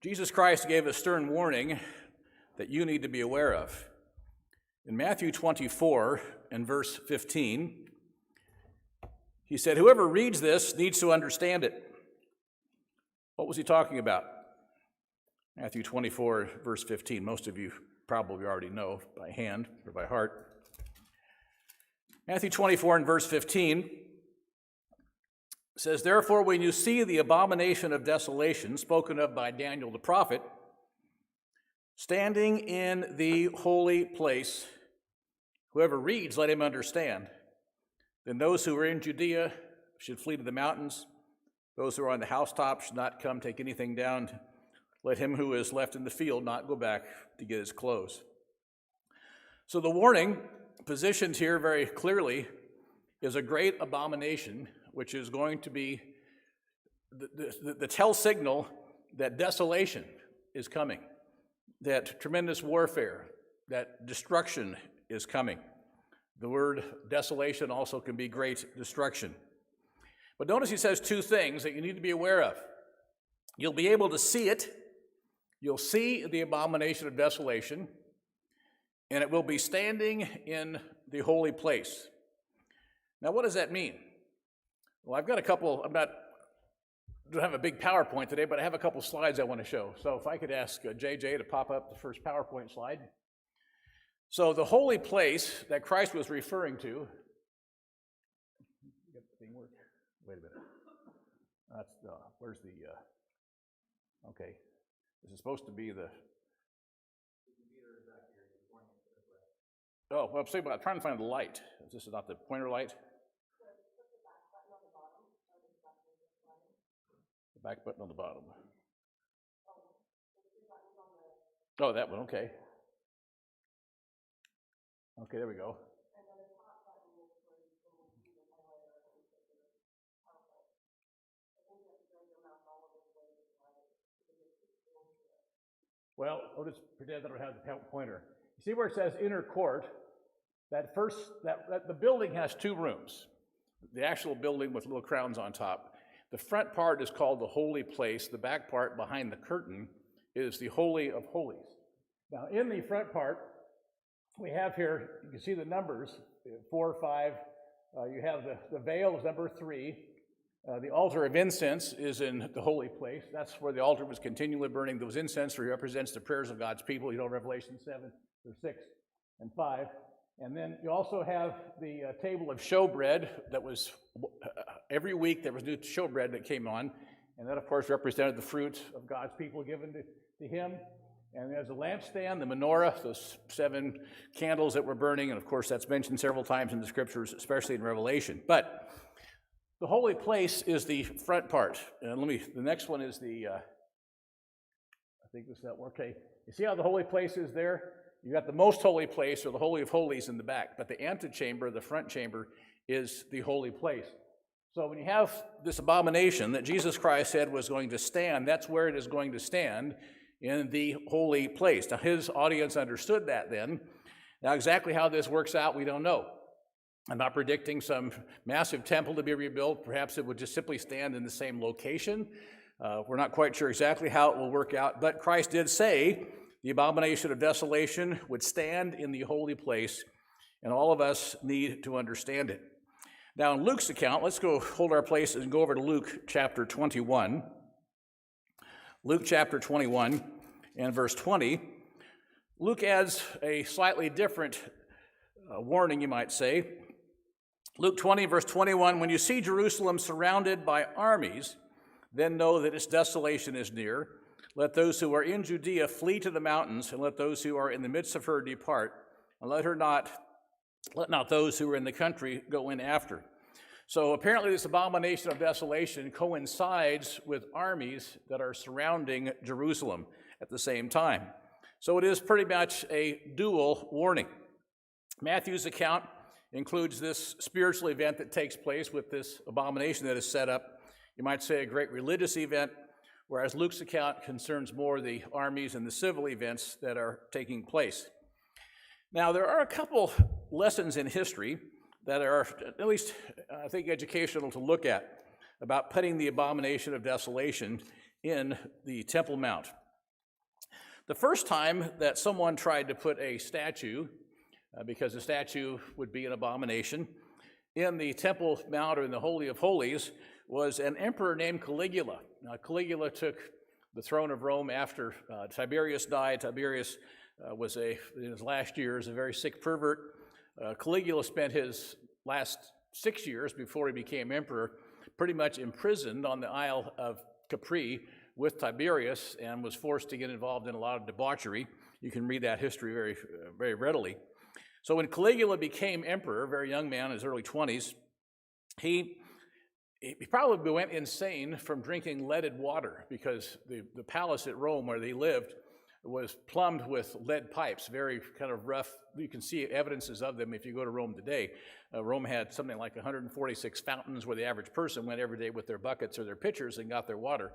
Jesus Christ gave a stern warning that you need to be aware of. In Matthew 24 and verse 15, he said, whoever reads this needs to understand it. What was he talking about? Matthew 24, verse 15. Most of you probably already know by hand or by heart. Matthew 24 and verse 15 says, therefore, when you see the abomination of desolation spoken of by Daniel the prophet, standing in the holy place, whoever reads, let him understand. Then those who are in Judea should flee to the mountains. Those who are on the housetops should not come take anything down. Let him who is left in the field not go back to get his clothes. So the warning positioned here very clearly is a great abomination, which is going to be the tell signal that desolation is coming, that tremendous warfare, that destruction is coming. The word desolation also can be great destruction. But notice he says two things that you need to be aware of. You'll be able to see it. You'll see the abomination of desolation, and it will be standing in the holy place. Now, what does that mean? Well, I've got a couple, don't have a big PowerPoint today, but I have a couple slides I want to show. So if I could ask JJ to pop up the first PowerPoint slide. So the holy place that Christ was referring to, wait a minute. That's where's the, okay. This is supposed to be the, oh, well, I'm trying to find the light. This is not the pointer light. The back button on the bottom. Oh, that one, okay. Okay, there we go. Well, we'll just pretend that I don't have the pointer. You see where it says inner court? The building has two rooms. The actual building with little crowns on top. The front part is called the holy place. The back part behind the curtain is the Holy of Holies. Now, in the front part, we have here, you can see the numbers, 4, 5. You have the veil is number 3. The altar of incense is in the holy place. That's where the altar was continually burning those incense, for it represents the prayers of God's people. You know, Revelation 7, there's 6 and 5. And then you also have the table of showbread that was, every week there was new showbread that came on. And that, of course, represented the fruit of God's people given to him. And there's a lampstand, the menorah, those 7 candles that were burning. And, of course, that's mentioned several times in the scriptures, especially in Revelation. But the holy place is the front part. And the next one is the, I think this is that, okay. You see how the holy place is there? You got the most holy place, or the Holy of Holies, in the back. But the antechamber, the front chamber, is the holy place. So when you have this abomination that Jesus Christ said was going to stand, that's where it is going to stand, in the holy place. Now, his audience understood that then. Now, exactly how this works out, we don't know. I'm not predicting some massive temple to be rebuilt. Perhaps it would just simply stand in the same location. We're not quite sure exactly how it will work out, but Christ did say the abomination of desolation would stand in the holy place, and all of us need to understand it. Now, in Luke's account, let's go hold our places and go over to Luke chapter 21. Luke chapter 21 and verse 20. Luke adds a slightly different warning, you might say. Luke 20, verse 21, when you see Jerusalem surrounded by armies, then know that its desolation is near. Let those who are in Judea flee to the mountains, and let those who are in the midst of her depart, and let not those who are in the country go in after. So apparently this abomination of desolation coincides with armies that are surrounding Jerusalem at the same time. So it is pretty much a dual warning. Matthew's account includes this spiritual event that takes place with this abomination that is set up. You might say a great religious event, whereas Luke's account concerns more the armies and the civil events that are taking place. Now, there are a couple lessons in history that are at least, I think, educational to look at about putting the abomination of desolation in the Temple Mount. The first time that someone tried to put a statue, because a statue would be an abomination, in the Temple Mount or in the Holy of Holies was an emperor named Caligula. Now, Caligula took the throne of Rome after Tiberius died. Tiberius was in his last years a very sick pervert. Caligula spent his last 6 years before he became emperor pretty much imprisoned on the Isle of Capri with Tiberius and was forced to get involved in a lot of debauchery. You can read that history very readily. So when Caligula became emperor, a very young man in his early 20s, he probably went insane from drinking leaded water because the palace at Rome where they lived was plumbed with lead pipes, very kind of rough. You can see evidences of them if you go to Rome today. Rome had something like 146 fountains where the average person went every day with their buckets or their pitchers and got their water.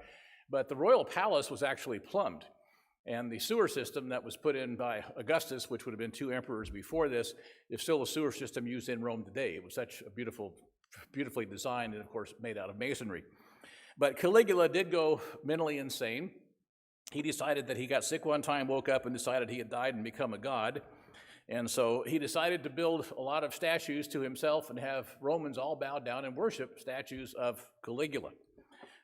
But the royal palace was actually plumbed. And the sewer system that was put in by Augustus, which would have been 2 emperors before this, is still a sewer system used in Rome today. It was such a beautifully designed and, of course, made out of masonry. But Caligula did go mentally insane. He decided that he got sick one time, woke up, and decided he had died and become a god. And so he decided to build a lot of statues to himself and have Romans all bow down and worship statues of Caligula.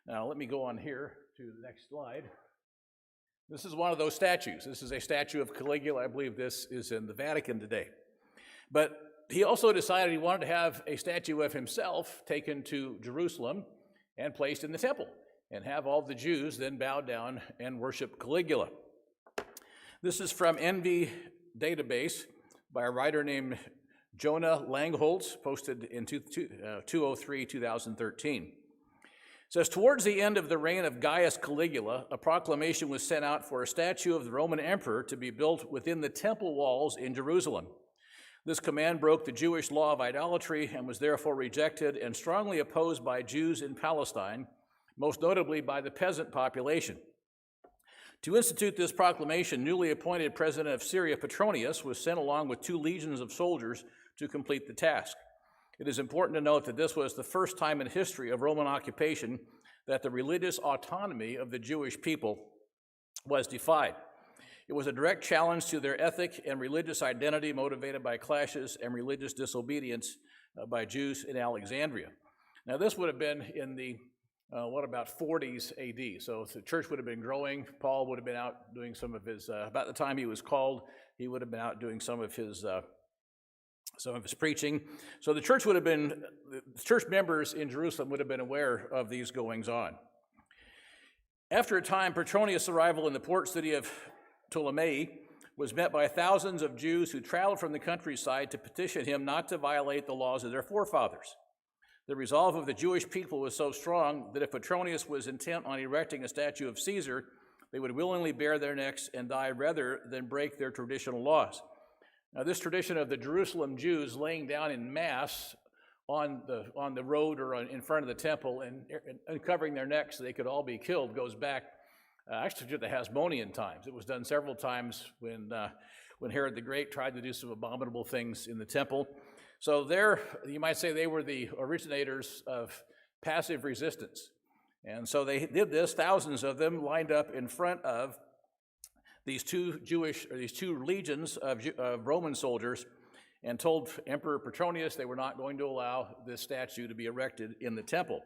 Now, let me go on here to the next slide. This is one of those statues. This is a statue of Caligula. I believe this is in the Vatican today. But he also decided he wanted to have a statue of himself taken to Jerusalem and placed in the temple and have all the Jews then bow down and worship Caligula. This is from Envy Database by a writer named Jonah Langholtz, posted in 203-2013. It says, towards the end of the reign of Gaius Caligula, a proclamation was sent out for a statue of the Roman emperor to be built within the temple walls in Jerusalem. This command broke the Jewish law of idolatry and was therefore rejected and strongly opposed by Jews in Palestine, most notably by the peasant population. To institute this proclamation, newly appointed president of Syria, Petronius, was sent along with 2 legions of soldiers to complete the task. It is important to note that this was the first time in history of Roman occupation that the religious autonomy of the Jewish people was defied. It was a direct challenge to their ethic and religious identity motivated by clashes and religious disobedience by Jews in Alexandria. Now, this would have been in the, about 40s AD. So the church would have been growing. Paul would have been out doing some of his, about the time he was called, he would have been out doing some of his preaching. So the church members in Jerusalem would have been aware of these goings on. After a time, Petronius' arrival in the port city of Ptolemy was met by thousands of Jews who traveled from the countryside to petition him not to violate the laws of their forefathers. The resolve of the Jewish people was so strong that if Petronius was intent on erecting a statue of Caesar, they would willingly bare their necks and die rather than break their traditional laws. Now, this tradition of the Jerusalem Jews laying down in mass on the road or in front of the temple and uncovering their necks so they could all be killed goes back actually to the Hasmonean times. It was done several times when Herod the Great tried to do some abominable things in the temple. So you might say they were the originators of passive resistance. And so they did this, thousands of them lined up in front of these 2 legions of Roman soldiers and told Emperor Petronius they were not going to allow this statue to be erected in the temple.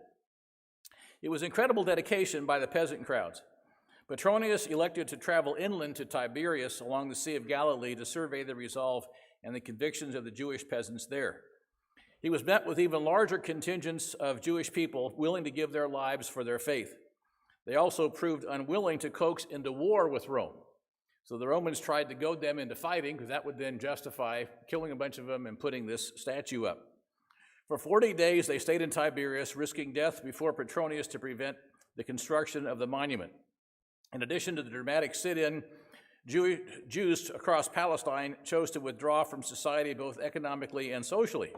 It was incredible dedication by the peasant crowds. Petronius elected to travel inland to Tiberias along the Sea of Galilee to survey the resolve and the convictions of the Jewish peasants there. He was met with even larger contingents of Jewish people willing to give their lives for their faith. They also proved unwilling to coax into war with Rome. So the Romans tried to goad them into fighting because that would then justify killing a bunch of them and putting this statue up. For 40 days they stayed in Tiberias, risking death before Petronius to prevent the construction of the monument. In addition to the dramatic sit-in, Jews across Palestine chose to withdraw from society both economically and socially.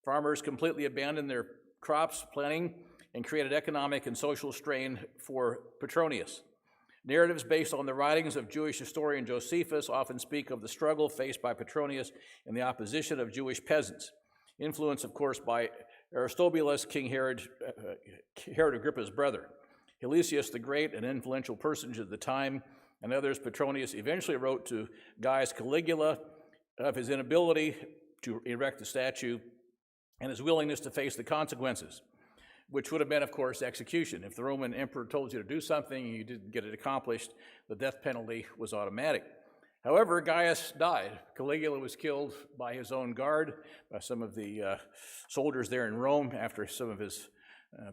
Farmers completely abandoned their crops, planting, and created economic and social strain for Petronius. Narratives based on the writings of Jewish historian Josephus often speak of the struggle faced by Petronius and the opposition of Jewish peasants, influenced, of course, by Aristobulus, King Herod Agrippa's brother. Heliceus the Great, an influential personage at the time, and others, Petronius eventually wrote to Gaius Caligula of his inability to erect the statue and his willingness to face the consequences, which would have been, of course, execution. If the Roman emperor told you to do something and you didn't get it accomplished, the death penalty was automatic. However, Gaius died. Caligula was killed by his own guard, by some of the soldiers there in Rome, after some of his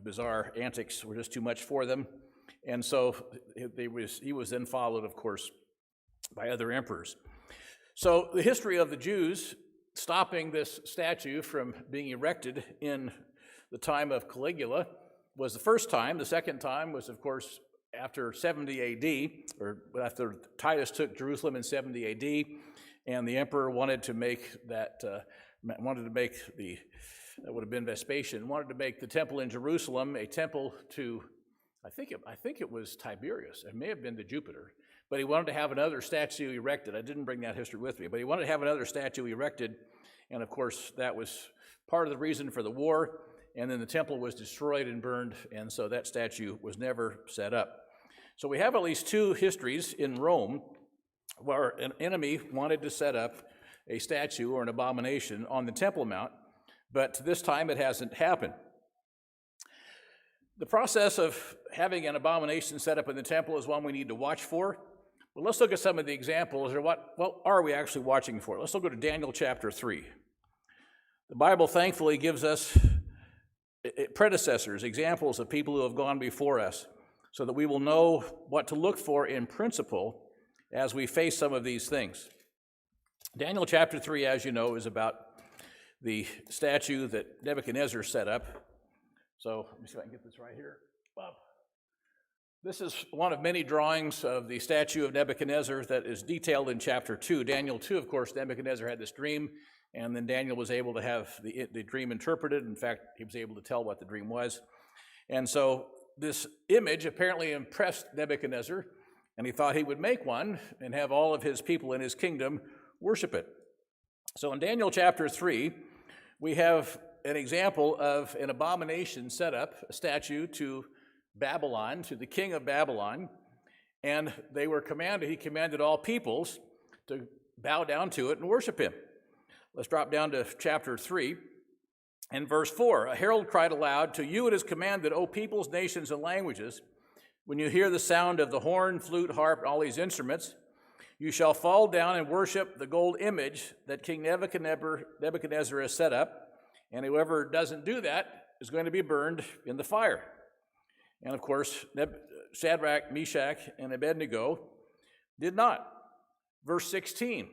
bizarre antics were just too much for them. And so he was then followed, of course, by other emperors. So the history of the Jews stopping this statue from being erected in the time of Caligula was the first time. The second time was, of course, after 70 AD, or after Titus took Jerusalem in 70 AD, and the emperor wanted to make that, that would have been Vespasian, wanted to make the temple in Jerusalem a temple to, I think it was Tiberius. It may have been to Jupiter. But he wanted to have another statue erected. I didn't bring that history with me, but he wanted to have another statue erected. And of course, that was part of the reason for the war. And then the temple was destroyed and burned, and so that statue was never set up. So we have at least two histories in Rome where an enemy wanted to set up a statue or an abomination on the Temple Mount, but this time it hasn't happened. The process of having an abomination set up in the temple is one we need to watch for. Well, let's look at some of the examples, or what are we actually watching for? Let's go to Daniel chapter 3. The Bible thankfully gives us predecessors, examples of people who have gone before us, so that we will know what to look for in principle as we face some of these things. Daniel chapter 3, as you know, is about the statue that Nebuchadnezzar set up. So let me see if I can get this right here. Bob. This is one of many drawings of the statue of Nebuchadnezzar that is detailed in chapter 2. Daniel 2, of course, Nebuchadnezzar had this dream, and then Daniel was able to have the dream interpreted. In fact, he was able to tell what the dream was. And so this image apparently impressed Nebuchadnezzar, and he thought he would make one and have all of his people in his kingdom worship it. So in Daniel chapter 3, we have an example of an abomination set up, a statue to Babylon, to the king of Babylon, and he commanded all peoples to bow down to it and worship him. Let's drop down to chapter 3 and verse 4. A herald cried aloud, "To you it is commanded, O peoples, nations, and languages, when you hear the sound of the horn, flute, harp, and all these instruments, you shall fall down and worship the gold image that King Nebuchadnezzar has set up, and whoever doesn't do that is going to be burned in the fire." And of course, Shadrach, Meshach, and Abednego did not. Verse 16.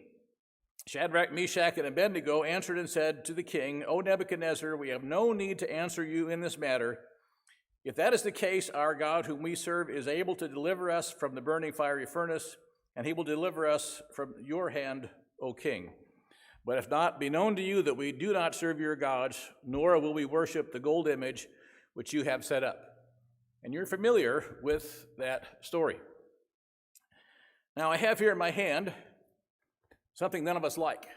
Shadrach, Meshach, and Abednego answered and said to the king, "O Nebuchadnezzar, we have no need to answer you in this matter. If that is the case, our God, whom we serve, is able to deliver us from the burning fiery furnace, and he will deliver us from your hand, O king. But if not, be known to you that we do not serve your gods, nor will we worship the gold image which you have set up." And you're familiar with that story. Now, I have here in my hand something none of us like.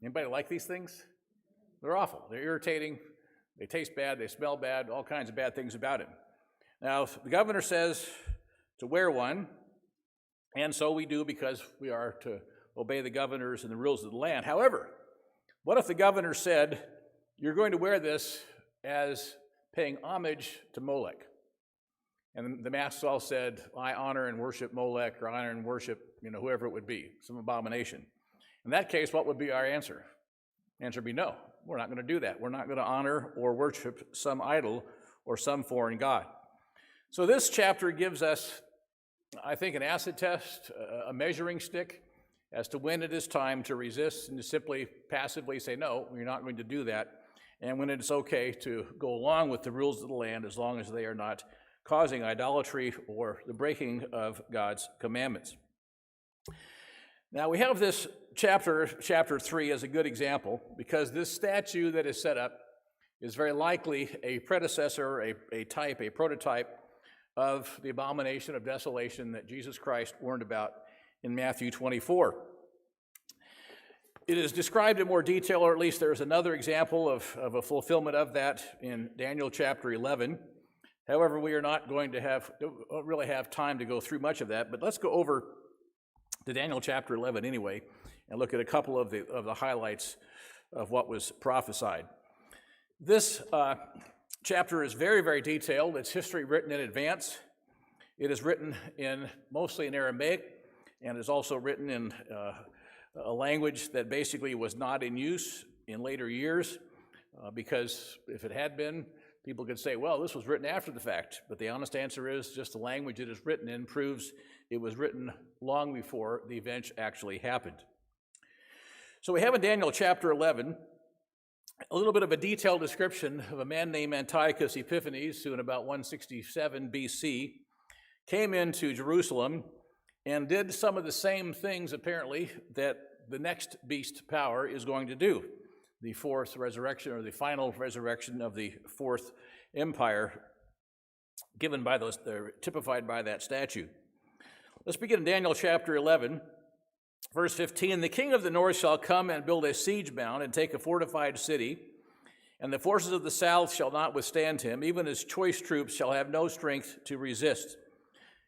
Anybody like these things? They're awful. They're irritating. They taste bad. They smell bad. All kinds of bad things about it. Now, the governor says to wear one, and so we do because we are to obey the governors and the rules of the land. However, what if the governor said, "You're going to wear this as paying homage to Molech"? And the masks all said, "I honor and worship Molech," or "I honor and worship," whoever it would be, some abomination. In that case, what would be our answer? The answer would be no. We're not going to do that. We're not going to honor or worship some idol or some foreign god. So this chapter gives us, I think, an acid test, a measuring stick, as to when it is time to resist and to simply passively say, "No, we're not going to do that," and when it's okay to go along with the rules of the land as long as they are not causing idolatry or the breaking of God's commandments. Now, we have this chapter 3, as a good example, because this statue that is set up is very likely a predecessor, a type, a prototype of the abomination of desolation that Jesus Christ warned about in Matthew 24. It is described in more detail, or at least there's another example of a fulfillment of that in Daniel chapter 11. However, we are not going to don't really have time to go through much of that, but let's go over to Daniel chapter 11 anyway, and look at a couple of the highlights of what was prophesied. This chapter is very, very detailed. It's history written in advance. It is written mostly in Aramaic, and is also written in a language that basically was not in use in later years, because if it had been, people could say, well, this was written after the fact. But the honest answer is just the language it is written in proves it was written long before the event actually happened. So we have in Daniel chapter 11 a little bit of a detailed description of a man named Antiochus Epiphanes, who in about 167 BC came into Jerusalem and did some of the same things, apparently, that the next beast power is going to do. The fourth resurrection, or the final resurrection of the fourth empire, given by they're typified by that statue. Let's begin in Daniel chapter 11, verse 15. The king of the north shall come and build a siege mound and take a fortified city, and the forces of the south shall not withstand him, even his choice troops shall have no strength to resist.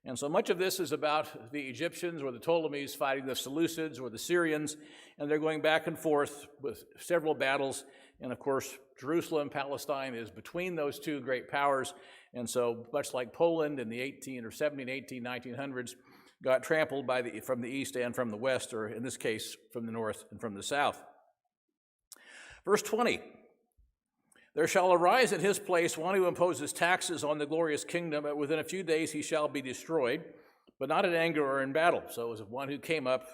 And so much of this is about the Egyptians or the Ptolemies fighting the Seleucids or the Syrians, and they're going back and forth with several battles. And of course, Jerusalem, Palestine is between those two great powers. And so much like Poland in the 1900s, got trampled from the east and from the west, or in this case, from the north and from the south. Verse 20. There shall arise in his place one who imposes taxes on the glorious kingdom, but within a few days he shall be destroyed, but not in anger or in battle. So it was one who came up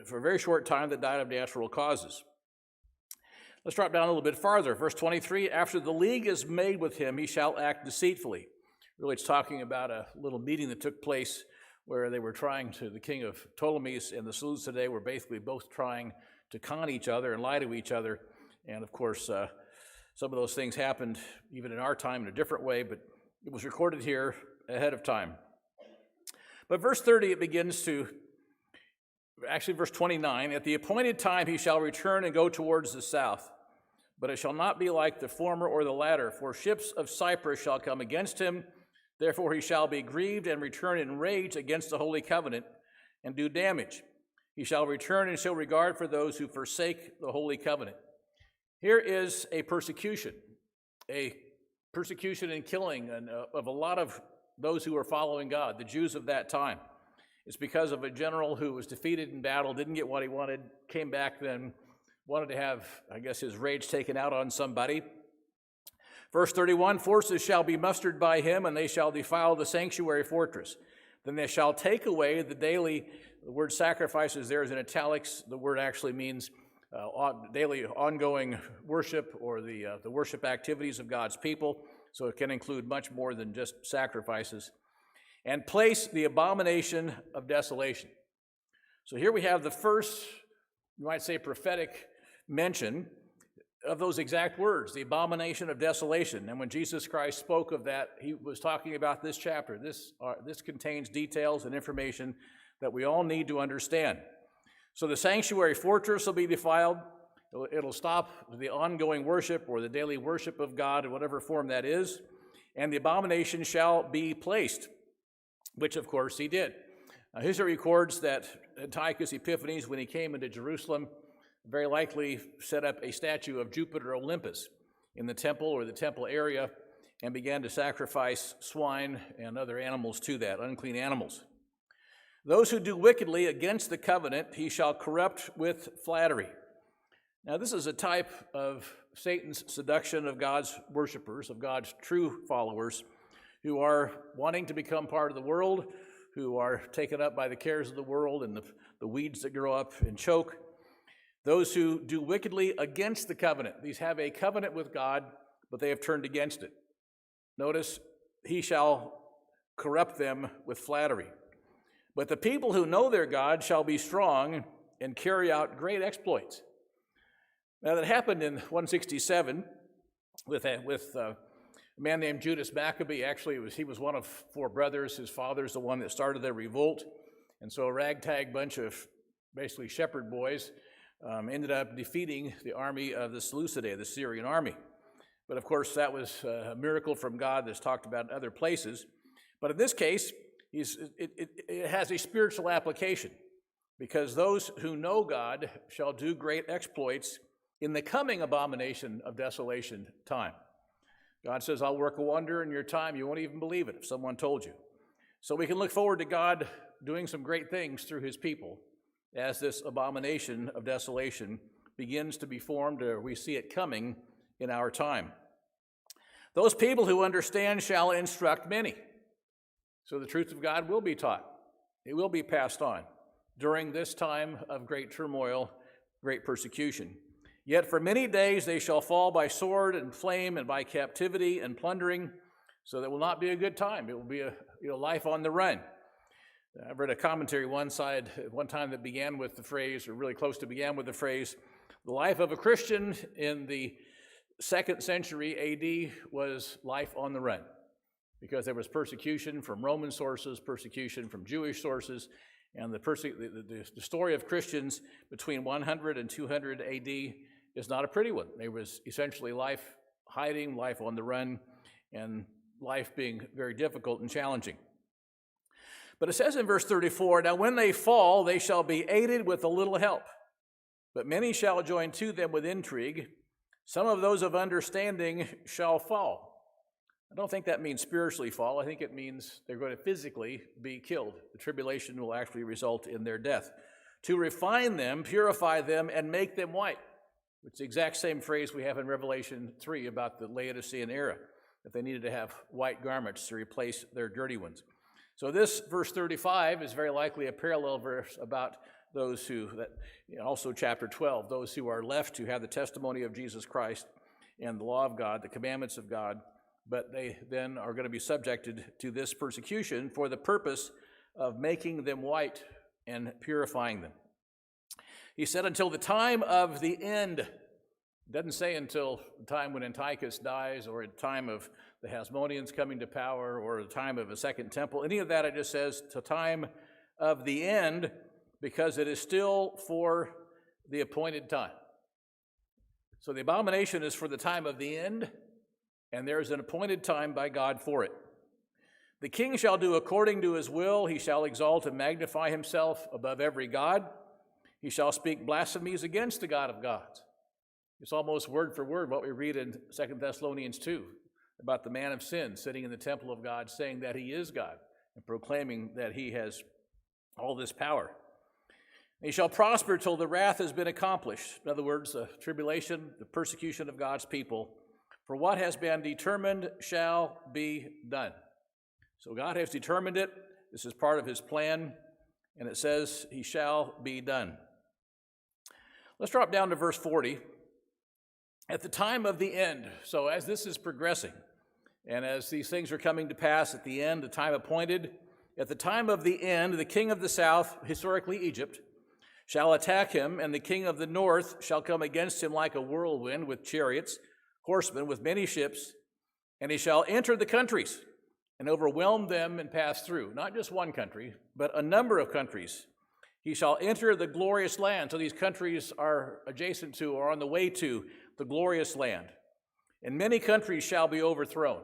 for a very short time that died of natural causes. Let's drop down a little bit farther. Verse 23, after the league is made with him, he shall act deceitfully. Really, it's talking about a little meeting that took place where they were the king of Ptolemies and the Seleucidae were basically both trying to con each other and lie to each other. And of course, some of those things happened even in our time in a different way, but it was recorded here ahead of time. But verse 30, it begins to, actually verse 29, at the appointed time he shall return and go towards the south, but it shall not be like the former or the latter, for ships of Cyprus shall come against him, therefore he shall be grieved and return in rage against the holy covenant and do damage. He shall return and show regard for those who forsake the holy covenant. Here is a persecution and killing of a lot of those who are following God, the Jews of that time. It's because of a general who was defeated in battle, didn't get what he wanted, came back then, wanted to have, I guess, his rage taken out on somebody. Verse 31, forces shall be mustered by him, and they shall defile the sanctuary fortress. Then they shall take away the word sacrifices there is in italics. The word actually means daily ongoing worship, or the worship activities of God's people. So it can include much more than just sacrifices. And place the abomination of desolation. So here we have the first, you might say, prophetic mention of those exact words, the abomination of desolation. And when Jesus Christ spoke of that, he was talking about this chapter. This contains details and information that we all need to understand. So the sanctuary fortress will be defiled. It'll stop the ongoing worship or the daily worship of God in whatever form that is. And the abomination shall be placed, which of course he did. History records that Antiochus Epiphanes, when he came into Jerusalem, very likely set up a statue of Jupiter Olympus in the temple or the temple area and began to sacrifice swine and other animals to that, unclean animals. Those who do wickedly against the covenant, he shall corrupt with flattery. Now, this is a type of Satan's seduction of God's worshipers, of God's true followers, who are wanting to become part of the world, who are taken up by the cares of the world and the weeds that grow up and choke. Those who do wickedly against the covenant. These have a covenant with God, but they have turned against it. Notice, he shall corrupt them with flattery. But the people who know their God shall be strong and carry out great exploits. Now, that happened in 167 with a man named Judas Maccabee. Actually, he was one of four brothers. His father's the one that started the revolt. And so a ragtag bunch of basically shepherd boys ended up defeating the army of the Seleucidae, the Syrian army. But of course, that was a miracle from God that's talked about in other places. But in this case, it has a spiritual application, because those who know God shall do great exploits in the coming abomination of desolation time. God says, I'll work a wonder in your time. You won't even believe it if someone told you. So we can look forward to God doing some great things through his people as this abomination of desolation begins to be formed, or we see it coming in our time. Those people who understand shall instruct many. So the truth of God will be taught. It will be passed on during this time of great turmoil, great persecution. Yet for many days they shall fall by sword and flame and by captivity and plundering, so that will not be a good time. It will be a life on the run. I've read a commentary one time that began with the phrase, or really close to began with the phrase, the life of a Christian in the 2nd century AD was life on the run, because there was persecution from Roman sources, persecution from Jewish sources, and the story of Christians between 100 and 200 AD is not a pretty one. There was essentially life hiding, life on the run, and life being very difficult and challenging. But it says in verse 34, now when they fall, they shall be aided with a little help, but many shall join to them with intrigue. Some of those of understanding shall fall. I don't think that means spiritually fall. I think it means they're going to physically be killed. The tribulation will actually result in their death. To refine them, purify them, and make them white. It's the exact same phrase we have in Revelation 3 about the Laodicean era, that they needed to have white garments to replace their dirty ones. So this verse 35 is very likely a parallel verse about those who, also chapter 12, those who are left to have the testimony of Jesus Christ and the law of God, the commandments of God, but they then are going to be subjected to this persecution for the purpose of making them white and purifying them. He said until the time of the end. It doesn't say until the time when Antiochus dies, or at the time of the Hasmoneans coming to power, or the time of a second temple. Any of that, it just says to time of the end, because it is still for the appointed time. So the abomination is for the time of the end, and there is an appointed time by God for it. The king shall do according to his will. He shall exalt and magnify himself above every god. He shall speak blasphemies against the God of gods. It's almost word for word what we read in 2 Thessalonians 2 about the man of sin sitting in the temple of God, saying that he is God and proclaiming that he has all this power. He shall prosper till the wrath has been accomplished. In other words, the tribulation, the persecution of God's people. For what has been determined shall be done. So God has determined it. This is part of his plan, and it says he shall be done. Let's drop down to verse 40. At the time of the end, so as this is progressing, and as these things are coming to pass at the end, the time appointed, at the time of the end, the king of the south, historically Egypt, shall attack him, and the king of the north shall come against him like a whirlwind with chariots, horsemen with many ships, and he shall enter the countries and overwhelm them and pass through. Not just one country, but a number of countries. He shall enter the glorious land. So these countries are adjacent to or on the way to the glorious land. And many countries shall be overthrown.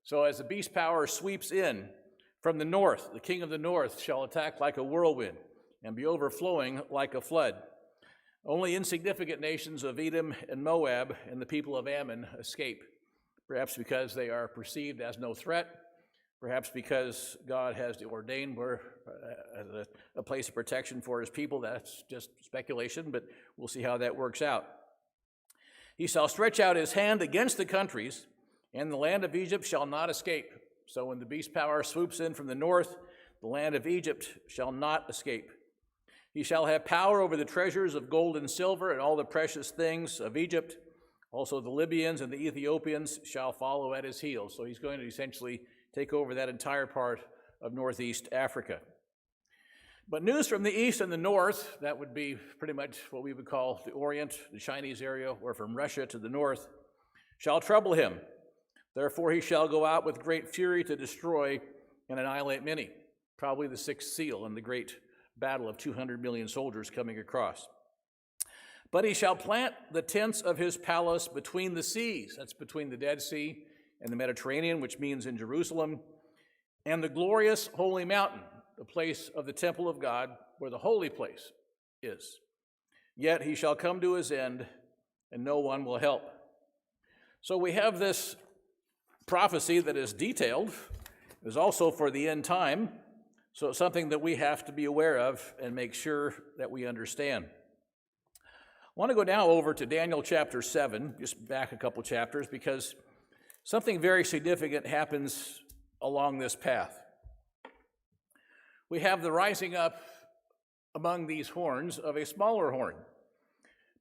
So as the beast power sweeps in from the north, the king of the north shall attack like a whirlwind and be overflowing like a flood. Only insignificant nations of Edom and Moab and the people of Ammon escape, perhaps because they are perceived as no threat, perhaps because God has ordained a place of protection for his people. That's just speculation, but we'll see how that works out. He shall stretch out his hand against the countries, and the land of Egypt shall not escape. So when the beast power swoops in from the north, the land of Egypt shall not escape. He shall have power over the treasures of gold and silver and all the precious things of Egypt. Also the Libyans and the Ethiopians shall follow at his heels. So he's going to essentially take over that entire part of northeast Africa. But news from the east and the north, that would be pretty much what we would call the Orient, the Chinese area, or from Russia to the north, shall trouble him. Therefore he shall go out with great fury to destroy and annihilate many. Probably the sixth seal in the great battle of 200 million soldiers coming across. But he shall plant the tents of his palace between the seas. That's between the Dead Sea and the Mediterranean, which means in Jerusalem, and the glorious holy mountain, the place of the temple of God, where the holy place is. Yet he shall come to his end, and no one will help. So we have this prophecy that is detailed. It is also for the end time, so it's something that we have to be aware of and make sure that we understand. I want to go now over to Daniel chapter 7, just back a couple chapters, because something very significant happens along this path. We have the rising up among these horns of a smaller horn,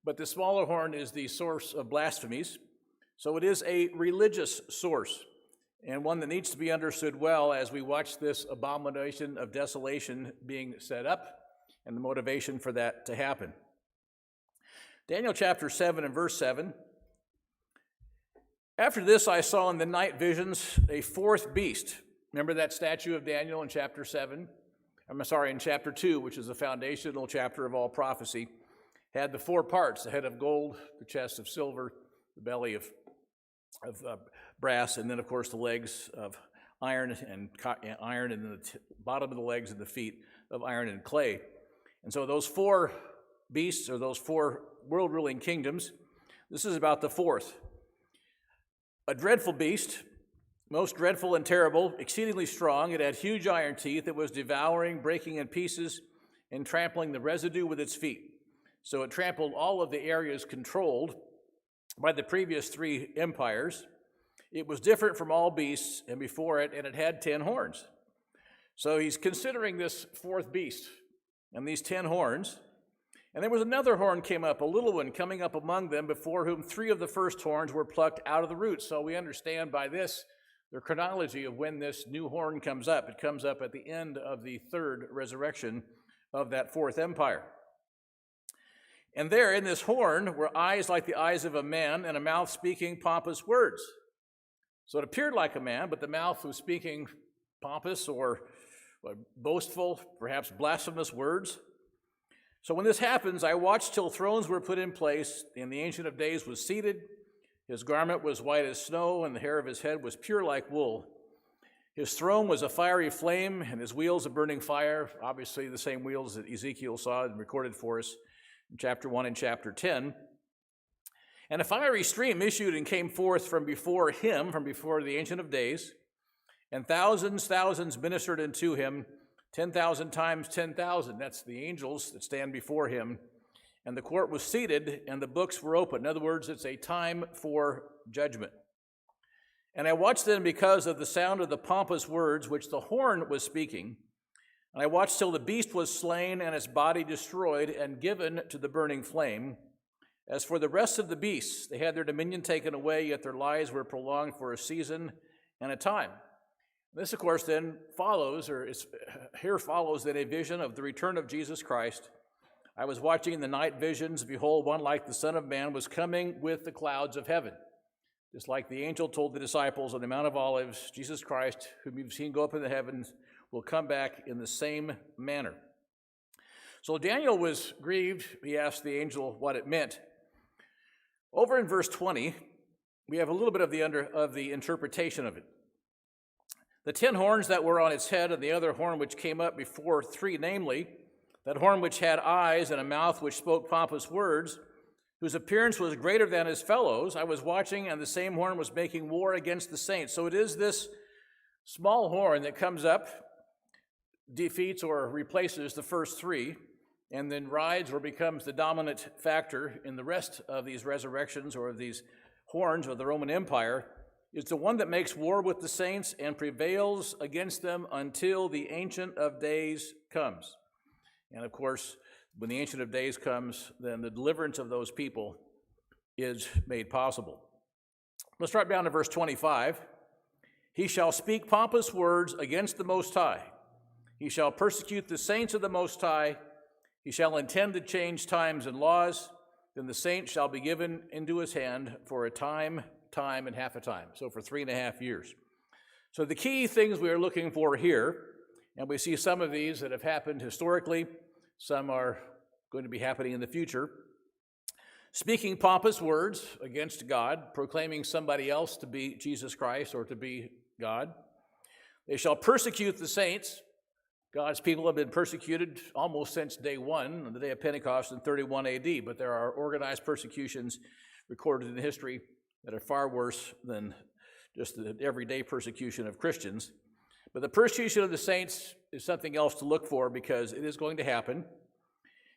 but the smaller horn is the source of blasphemies, so it is a religious source, and one that needs to be understood well as we watch this abomination of desolation being set up and the motivation for that to happen. Daniel chapter 7 and verse 7. After this I saw in the night visions a fourth beast. Remember that statue of Daniel in chapter 7? In chapter 2, which is the foundational chapter of all prophecy, had the four parts: the head of gold, the chest of silver, the belly of brass, and then, of course, the legs of iron, and the bottom of the legs and the feet of iron and clay. And so those four beasts, or those four world-ruling kingdoms, this is about the fourth. A dreadful beast, most dreadful and terrible, exceedingly strong. It had huge iron teeth. It was devouring, breaking in pieces, and trampling the residue with its feet. So it trampled all of the areas controlled by the previous three empires. It was different from all beasts and before it, and it had 10 horns. So he's considering this fourth beast and these 10 horns. And there was another horn came up, a little one coming up among them, before whom 3 of the first horns were plucked out of the roots. So we understand by this the chronology of when this new horn comes up. It comes up at the end of the third resurrection of that fourth empire. And there in this horn were eyes like the eyes of a man, and a mouth speaking pompous words. So it appeared like a man, but the mouth was speaking pompous or boastful, perhaps blasphemous words. So when this happens, I watched till thrones were put in place, and the Ancient of Days was seated. His garment was white as snow, and the hair of his head was pure like wool. His throne was a fiery flame, and his wheels a burning fire, obviously the same wheels that Ezekiel saw and recorded for us in chapter 1 and chapter 10. And a fiery stream issued and came forth from before him, from before the Ancient of Days, and thousands ministered unto him, 10,000 times 10,000. That's the angels that stand before him. And the court was seated, and the books were open. In other words, it's a time for judgment. And I watched then because of the sound of the pompous words which the horn was speaking. And I watched till the beast was slain, and its body destroyed and given to the burning flame. As for the rest of the beasts, they had their dominion taken away, yet their lives were prolonged for a season and a time. This, of course, then follows, here follows then a vision of the return of Jesus Christ. I was watching the night visions. Behold, one like the Son of Man was coming with the clouds of heaven. Just like the angel told the disciples on the Mount of Olives, Jesus Christ, whom you've seen go up in the heavens, will come back in the same manner. So Daniel was grieved. He asked the angel what it meant. Over in verse 20, we have a little bit of the interpretation of it. The 10 horns that were on its head, and the other horn which came up before 3, namely, that horn which had eyes and a mouth which spoke pompous words, whose appearance was greater than his fellows, I was watching, and the same horn was making war against the saints. So it is this small horn that comes up, defeats or replaces the first 3, and then rides or becomes the dominant factor in the rest of these resurrections or these horns of the Roman Empire. Is the one that makes war with the saints and prevails against them until the Ancient of Days comes. And of course, when the Ancient of Days comes, then the deliverance of those people is made possible. Let's drop down to verse 25. He shall speak pompous words against the Most High. He shall persecute the saints of the Most High. He shall intend to change times and laws. Then the saints shall be given into his hand for a time, and half a time. So for 3.5 years. So the key things we are looking for here, and we see some of these that have happened historically, some are going to be happening in the future. speaking pompous words against God, proclaiming somebody else to be Jesus Christ or to be God. They shall persecute the saints. God's people have been persecuted almost since day one, on the day of Pentecost in 31 AD, but there are organized persecutions recorded in history that are far worse than just the everyday persecution of Christians. But the persecution of the saints is something else to look for, because it is going to happen.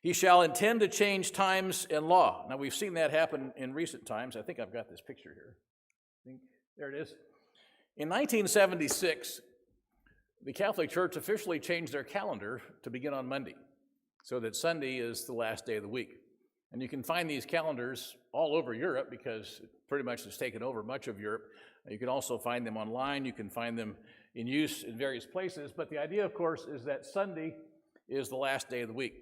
He shall intend to change times and law. Now, we've seen that happen in recent times. I think I've got this picture here. There it is. In 1976, the Catholic Church officially changed their calendar to begin on Monday, so that Sunday is the last day of the week. And you can find these calendars all over Europe, because it pretty much has taken over much of Europe. You can also find them online. You can find them in use in various places. But the idea, of course, is that Sunday is the last day of the week.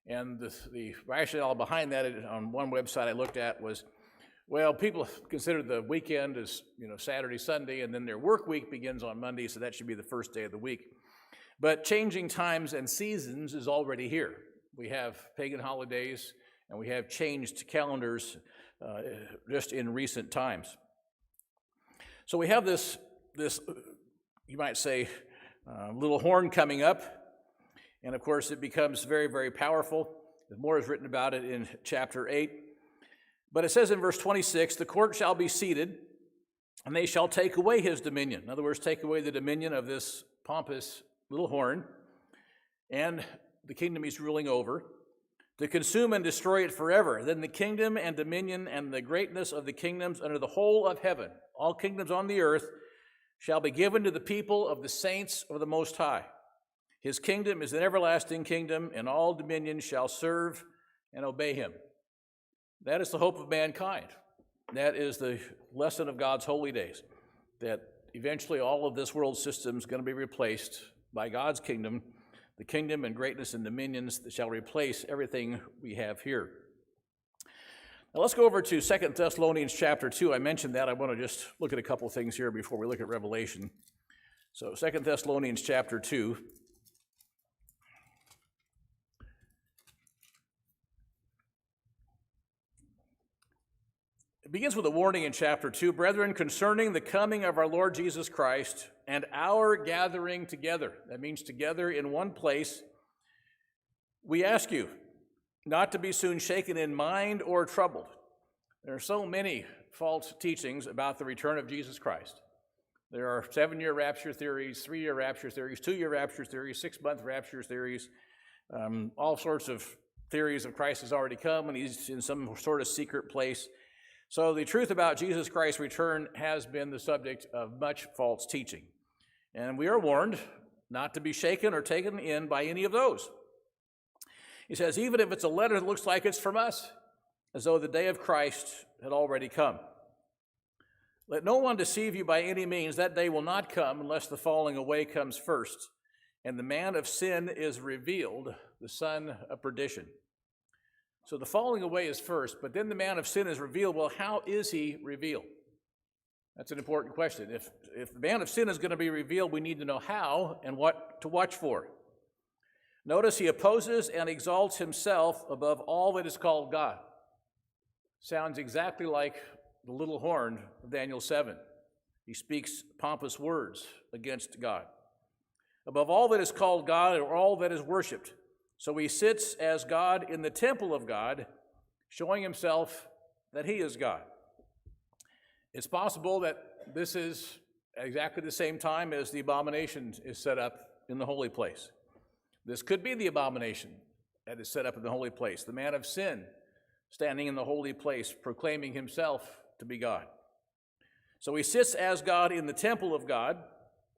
And the rationale behind that, on one website I looked at, was, well, people consider the weekend as, Saturday, Sunday, and then their work week begins on Monday, so that should be the first day of the week. But changing times and seasons is already here. We have pagan holidays, and we have changed calendars just in recent times. So we have this you might say, little horn coming up, and of course it becomes very, very powerful. More is written about it in chapter 8. But it says in verse 26, the court shall be seated, and they shall take away his dominion. In other words, take away the dominion of this pompous little horn, and the kingdom he's ruling over, to consume and destroy it forever. Then the kingdom and dominion and the greatness of the kingdoms under the whole of heaven, all kingdoms on the earth, shall be given to the people of the saints of the Most High. His kingdom is an everlasting kingdom, and all dominions shall serve and obey him. That is the hope of mankind. That is the lesson of God's holy days, that eventually all of this world system is going to be replaced by God's kingdom, the kingdom and greatness and dominions that shall replace everything we have here. Now let's go over to 2 Thessalonians chapter 2. I mentioned that. I want to just look at a couple things here before we look at Revelation. So 2 Thessalonians chapter 2. It begins with a warning in chapter 2. Brethren, concerning the coming of our Lord Jesus Christ and our gathering together, that means together in one place, we ask you not to be soon shaken in mind or troubled. There are so many false teachings about the return of Jesus Christ. There are 7-year rapture theories, 3-year rapture theories, 2-year rapture theories, 6-month rapture theories, all sorts of theories of Christ has already come and he's in some sort of secret place. So the truth about Jesus Christ's return has been the subject of much false teaching. And we are warned not to be shaken or taken in by any of those. He says, even if it's a letter that looks like it's from us, as though the day of Christ had already come. Let no one deceive you by any means. That day will not come unless the falling away comes first, and the man of sin is revealed, the son of perdition. So the falling away is first, but then the man of sin is revealed. Well, how is he revealed? That's an important question. If the man of sin is going to be revealed, we need to know how and what to watch for. Notice he opposes and exalts himself above all that is called God. Sounds exactly like the little horn of Daniel 7. He speaks pompous words against God. Above all that is called God or all that is worshipped. So he sits as God in the temple of God, showing himself that he is God. It's possible that this is exactly the same time as the abomination is set up in the holy place. This could be the abomination that is set up in the holy place, the man of sin standing in the holy place, proclaiming himself to be God. So he sits as God in the temple of God.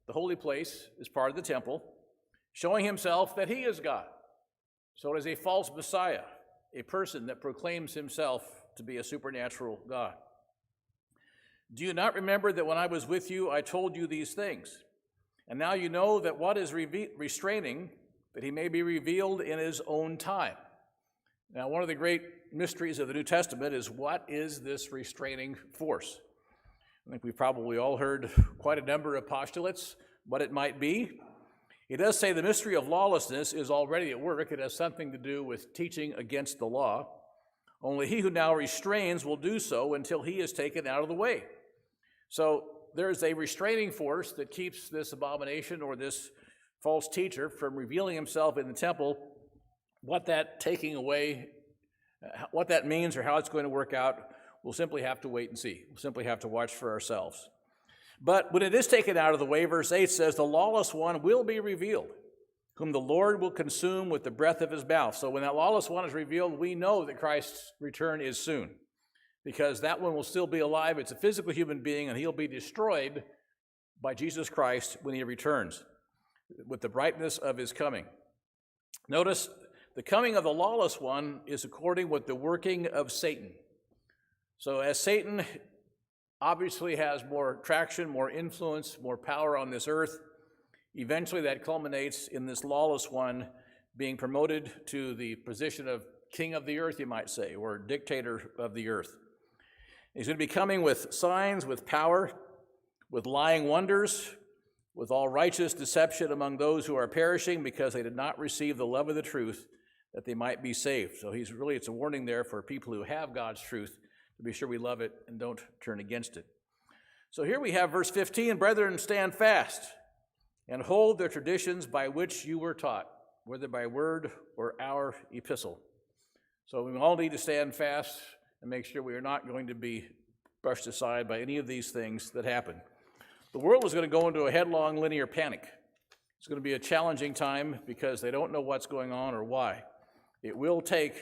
The holy place is part of the temple, showing himself that he is God. So it is a false Messiah, a person that proclaims himself to be a supernatural God. Do you not remember that when I was with you, I told you these things? And now you know that what is restraining, that he may be revealed in his own time. Now, one of the great mysteries of the New Testament is, what is this restraining force? I think we've probably all heard quite a number of postulates what it might be. It does say the mystery of lawlessness is already at work. It has something to do with teaching against the law. Only he who now restrains will do so until he is taken out of the way. So there's a restraining force that keeps this abomination or this false teacher from revealing himself in the temple. What that taking away, what that means or how it's going to work out, we'll simply have to wait and see. We'll simply have to watch for ourselves. But when it is taken out of the way, verse 8 says, the lawless one will be revealed, whom the Lord will consume with the breath of his mouth. So when that lawless one is revealed, we know that Christ's return is soon, because that one will still be alive. It's a physical human being, and he'll be destroyed by Jesus Christ when he returns with the brightness of his coming. Notice, the coming of the lawless one is according with the working of Satan. So as Satan obviously has more traction, more influence, more power on this earth, eventually that culminates in this lawless one being promoted to the position of king of the earth, you might say, or dictator of the earth. He's going to be coming with signs, with power, with lying wonders, with all righteous deception among those who are perishing because they did not receive the love of the truth that they might be saved. So it's a warning there for people who have God's truth to be sure we love it and don't turn against it. So here we have verse 15, brethren, stand fast and hold the traditions by which you were taught, whether by word or our epistle. So we all need to stand fast and make sure we are not going to be brushed aside by any of these things that happen. The world is going to go into a headlong linear panic. It's going to be a challenging time because they don't know what's going on or why. It will take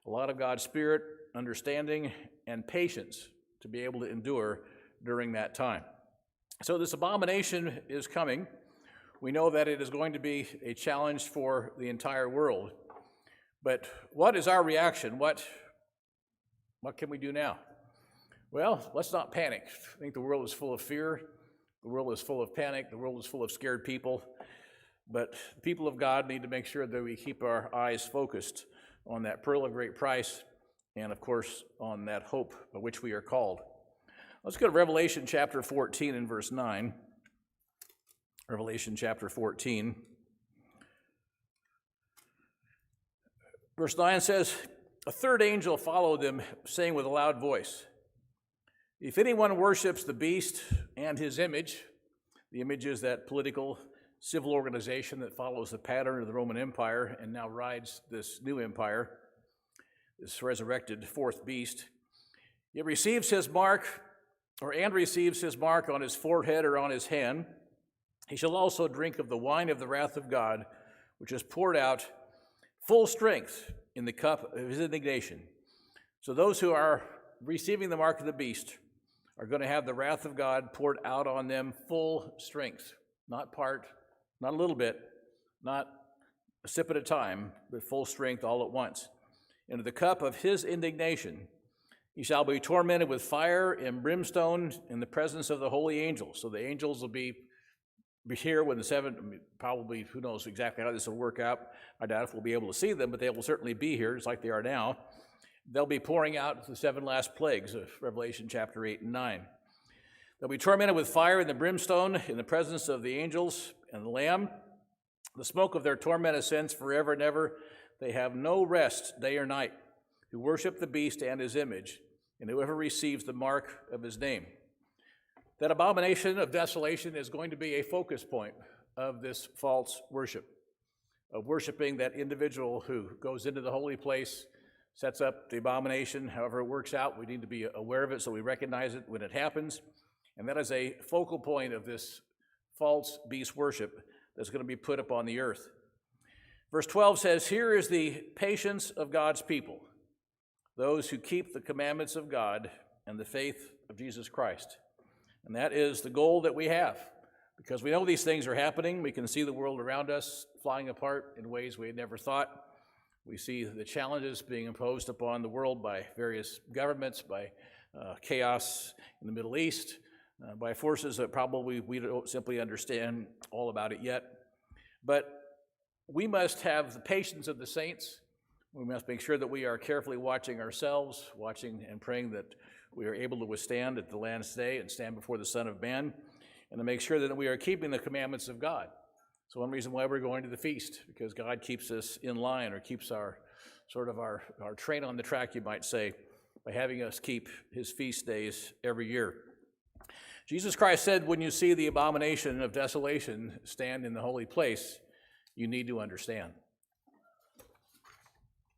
a lot of God's Spirit, understanding, and patience to be able to endure during that time. So this abomination is coming. We know that it is going to be a challenge for the entire world. But what is our reaction? What can we do now? Well, let's not panic. I think the world is full of fear. The world is full of panic. The world is full of scared people. But the people of God need to make sure that we keep our eyes focused on that pearl of great price and, of course, on that hope by which we are called. Let's go to Revelation chapter 14 and verse 9. Revelation chapter 14. Verse 9 says, a third angel followed them, saying with a loud voice, if anyone worships the beast and his image, the image is that political civil organization that follows the pattern of the Roman Empire and now rides this new empire, this resurrected fourth beast, it receives his mark, receives his mark on his forehead or on his hand. He shall also drink of the wine of the wrath of God, which is poured out full strength in the cup of his indignation. So those who are receiving the mark of the beast are going to have the wrath of God poured out on them full strength, not part, not a little bit, not a sip at a time, but full strength all at once. Into the cup of his indignation, he shall be tormented with fire and brimstone in the presence of the holy angels. So the angels will be here when the seven, probably, who knows exactly how this will work out. I doubt if we'll be able to see them, but they will certainly be here, just like they are now. They'll be pouring out the seven last plagues of Revelation chapter 8 and 9. They'll be tormented with fire and the brimstone in the presence of the angels and the Lamb. The smoke of their torment ascends forever and ever. They have no rest day or night, who worship the beast and his image, and whoever receives the mark of his name. That abomination of desolation is going to be a focus point of this false worship, of worshiping that individual who goes into the holy place, sets up the abomination. However it works out, we need to be aware of it so we recognize it when it happens. And that is a focal point of this false beast worship that's going to be put upon the earth. Verse 12 says, here is the patience of God's people, those who keep the commandments of God and the faith of Jesus Christ. And that is the goal that we have. Because we know these things are happening. We can see the world around us flying apart in ways we had never thought. We see the challenges being imposed upon the world by various governments, by chaos in the Middle East, by forces that probably we don't simply understand all about it yet. But we must have the patience of the saints. We must make sure that we are carefully watching ourselves, watching and praying that we are able to withstand at the last day and stand before the Son of Man, and to make sure that we are keeping the commandments of God. So one reason why we're going to the feast, because God keeps us in line or keeps our sort of our train on the track, you might say, by having us keep his feast days every year. Jesus Christ said, when you see the abomination of desolation stand in the holy place, you need to understand.